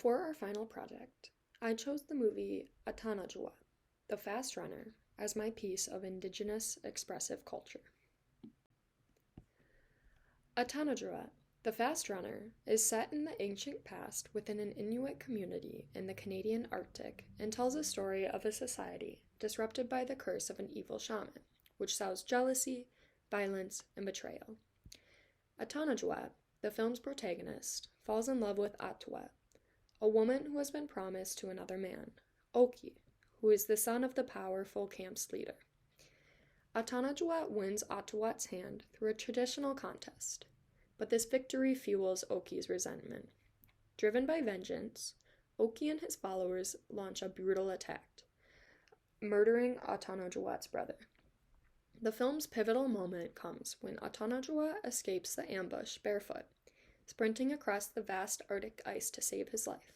For our final project, I chose the movie Atanarjuat, The Fast Runner, as my piece of indigenous expressive culture. Atanarjuat, The Fast Runner, is set in the ancient past within an Inuit community in the Canadian Arctic and tells a story of a society disrupted by the curse of an evil shaman, which sows jealousy, violence, and betrayal. Atanarjuat, the film's protagonist, falls in love with Atuat, a woman who has been promised to another man, Oki, who is the son of the powerful camp's leader. Atanarjuat wins Atuat's hand through a traditional contest, but this victory fuels Oki's resentment. Driven by vengeance, Oki and his followers launch a brutal attack, murdering Atanarjuat's brother. The film's pivotal moment comes when Atanarjuat escapes the ambush barefoot, sprinting across the vast Arctic ice to save his life.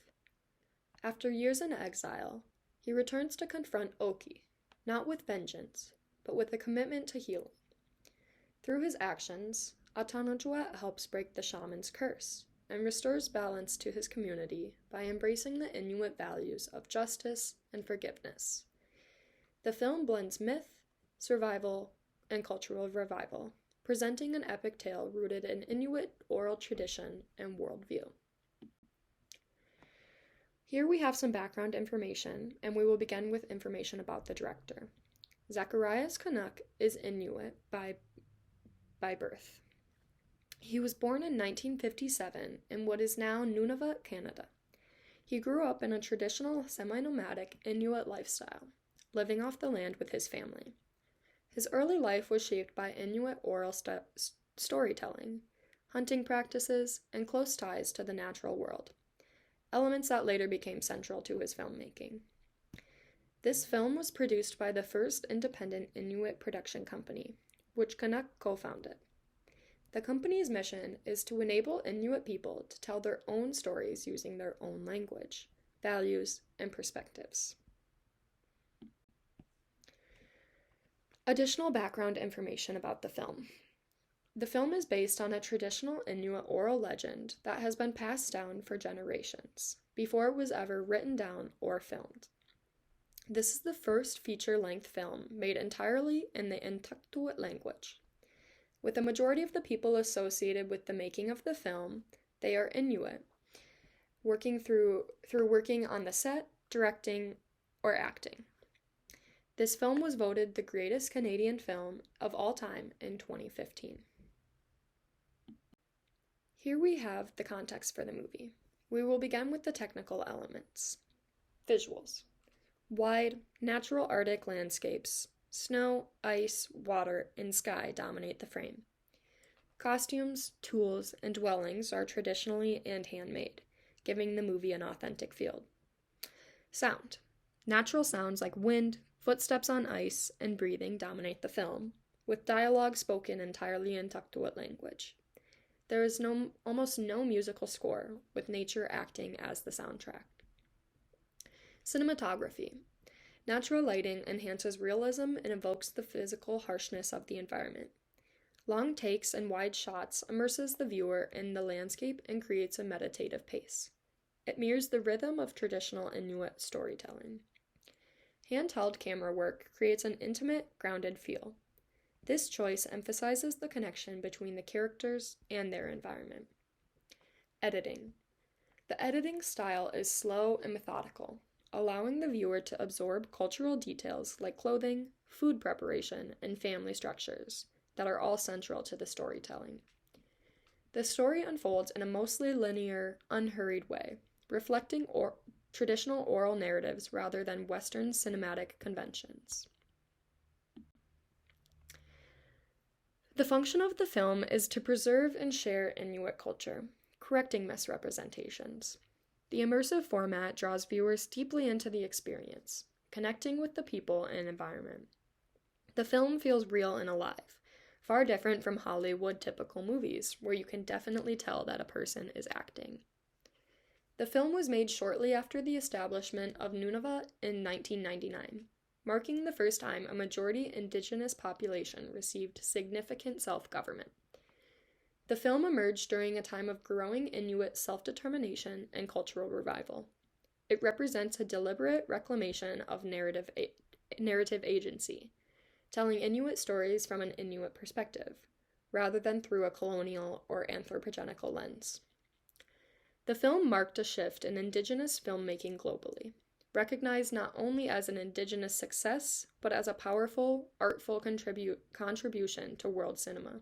After years in exile, he returns to confront Oki, not with vengeance, but with a commitment to healing. Through his actions, Atanarjuat helps break the shaman's curse and restores balance to his community by embracing the Inuit values of justice and forgiveness. The film blends myth, survival, and cultural revival, presenting an epic tale rooted in Inuit oral tradition and worldview. Here we have some background information, and we will begin with information about the director. Zacharias Canuck is Inuit by birth. He was born in 1957 in what is now Nunavut, Canada. He grew up in a traditional semi-nomadic Inuit lifestyle, living off the land with his family. His early life was shaped by Inuit oral storytelling, hunting practices, and close ties to the natural world, elements that later became central to his filmmaking. This film was produced by the first independent Inuit production company, which Canuck co-founded. The company's mission is to enable Inuit people to tell their own stories using their own language, values, and perspectives. Additional background information about the film. The film is based on a traditional Inuit oral legend that has been passed down for generations, before it was ever written down or filmed. This is the first feature-length film made entirely in the Inuktitut language. With the majority of the people associated with the making of the film, they are Inuit, working on the set, directing, or acting. This film was voted the greatest Canadian film of all time in 2015. Here we have the context for the movie. We will begin with the technical elements. Visuals. Wide, natural Arctic landscapes, snow, ice, water, and sky dominate the frame. Costumes, tools, and dwellings are traditionally and handmade, giving the movie an authentic feel. Sound. Natural sounds like wind, footsteps on ice, and breathing dominate the film, with dialogue spoken entirely in Inuktitut language. There is almost no musical score, with nature acting as the soundtrack. Cinematography. Natural lighting enhances realism and evokes the physical harshness of the environment. Long takes and wide shots immerses the viewer in the landscape and creates a meditative pace. It mirrors the rhythm of traditional Inuit storytelling. Handheld camera work creates an intimate, grounded feel. This choice emphasizes the connection between the characters and their environment. Editing. The editing style is slow and methodical, allowing the viewer to absorb cultural details like clothing, food preparation, and family structures that are all central to the storytelling. The story unfolds in a mostly linear, unhurried way, reflecting traditional oral narratives rather than Western cinematic conventions. The function of the film is to preserve and share Inuit culture, correcting misrepresentations. The immersive format draws viewers deeply into the experience, connecting with the people and environment. The film feels real and alive, far different from Hollywood typical movies, where you can definitely tell that a person is acting. The film was made shortly after the establishment of Nunavut in 1999, marking the first time a majority Indigenous population received significant self-government. The film emerged during a time of growing Inuit self-determination and cultural revival. It represents a deliberate reclamation of narrative agency, telling Inuit stories from an Inuit perspective, rather than through a colonial or anthropogenical lens. The film marked a shift in Indigenous filmmaking globally, recognized not only as an Indigenous success, but as a powerful, artful contribution to world cinema.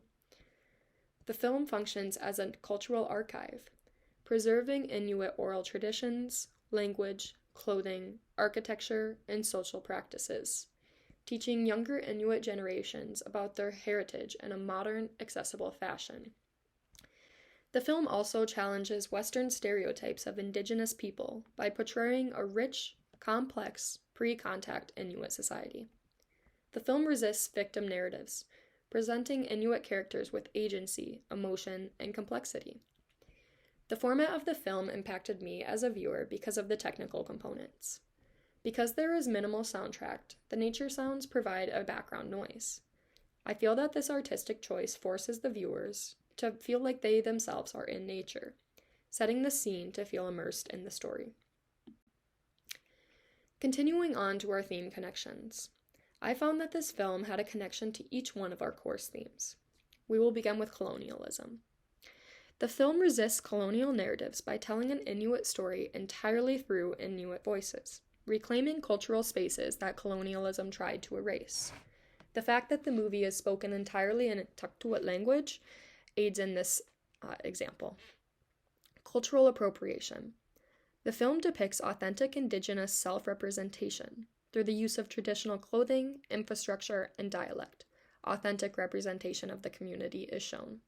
The film functions as a cultural archive, preserving Inuit oral traditions, language, clothing, architecture, and social practices, teaching younger Inuit generations about their heritage in a modern, accessible fashion. The film also challenges Western stereotypes of Indigenous people by portraying a rich, complex, pre-contact Inuit society. The film resists victim narratives, presenting Inuit characters with agency, emotion, and complexity. The format of the film impacted me as a viewer because of the technical components. Because there is minimal soundtrack, the nature sounds provide a background noise. I feel that this artistic choice forces the viewers to feel like they themselves are in nature, setting the scene to feel immersed in the story. Continuing on to our theme connections, I found that this film had a connection to each one of our course themes. We will begin with colonialism. The film resists colonial narratives by telling an Inuit story entirely through Inuit voices, reclaiming cultural spaces that colonialism tried to erase. The fact that the movie is spoken entirely in Inuktitut language aids in this example. Cultural appropriation. The film depicts authentic Indigenous self-representation through the use of traditional clothing, infrastructure, and dialect. Authentic representation of the community is shown.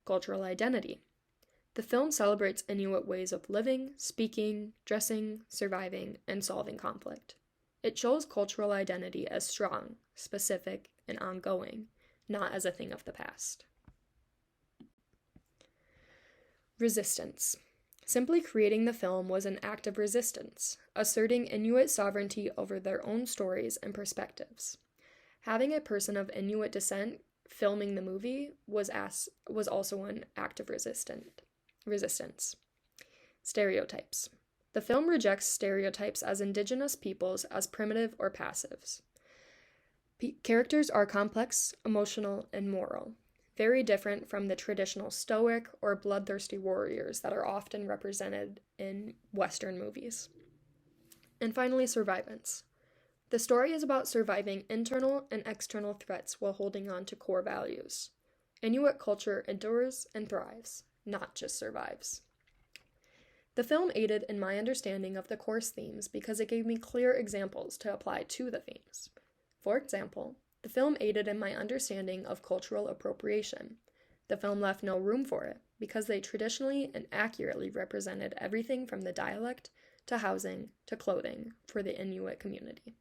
Cultural identity. The film celebrates Inuit ways of living, speaking, dressing, surviving, and solving conflict. It shows cultural identity as strong, specific, and ongoing, not as a thing of the past. Resistance. Simply creating the film was an act of resistance, asserting Inuit sovereignty over their own stories and perspectives. Having a person of Inuit descent filming the movie was also an act of resistance. Stereotypes. The film rejects stereotypes as Indigenous peoples as primitive or passives. Characters are complex, emotional, and moral, very different from the traditional stoic or bloodthirsty warriors that are often represented in Western movies. And finally, survivance. The story is about surviving internal and external threats while holding on to core values. Inuit culture endures and thrives, not just survives. The film aided in my understanding of the course themes because it gave me clear examples to apply to the themes. For example, the film aided in my understanding of cultural appropriation. The film left no room for it because they traditionally and accurately represented everything from the dialect to housing to clothing for the Inuit community.